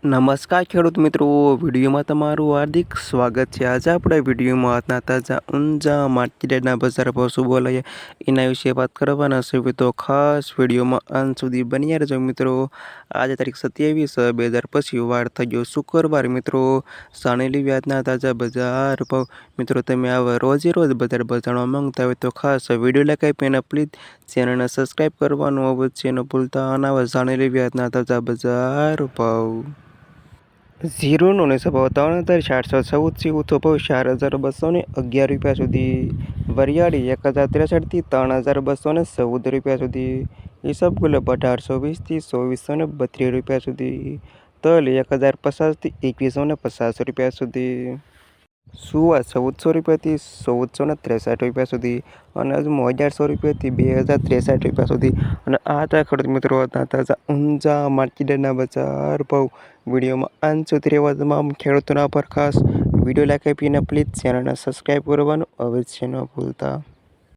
નમસ્કાર ખેડૂત મિત્રો, વિડીયોમાં તમારું હાર્દિક સ્વાગત છે। આજે આપણે વિડીયોમાં આજના તાજા ઊંઝા માર્કેટના બજાર ભાવ શું બોલાય એના વિશે વાત કરવાના છે। તો ખાસ વિડીયોમાં અંત સુધી બન્યા રહેજો મિત્રો। આજે તારીખ 27/2025 વાર થઈ ગયો શુક્રવાર મિત્રો। જાણી વ્યાજના તાજા બજાર ભાવ મિત્રો। તમે આવા રોજે રોજ બજાર ભાવ જાણવા માંગતા હોય તો ખાસ વિડીયો લાઈક આપીને પ્લીઝ ચેનલને સબસ્ક્રાઈબ કરવાનું અવશ્ય ન ભૂલતા। અને આવા જાણી વ્યાજના તાજા બજાર ભાવ। ઝીરોનો નીચો ભાવ 3,414 ઊંચો ભાવ 4,211 રૂપિયા સુધી। વરિયાળી 1,063 થી 3,214 રૂપિયા સુધી। ઈસબગુલ 1,820 થી 2,432 રૂપિયા સુધી। તલ 1,050 થી 2,150 રૂપિયા સુધી। સુવા 1,400 રૂપિયાથી 1,463 રૂપિયા સુધી। અને અજમો 1,100 રૂપિયાથી 2,063 રૂપિયા સુધી। અને આ હતા ખેડૂત મિત્રો તાજા ઊંઝા માર્કેટના બજાર ભાવ। વિડીયોમાં અંત સુધી રહેવા તમામ ખેડૂતોના પર ખાસ વિડીયો લાઈક આપીને પ્લીઝ ચેનલને સબસ્ક્રાઈબ કરવાનું અવશ્ય ન ભૂલતા।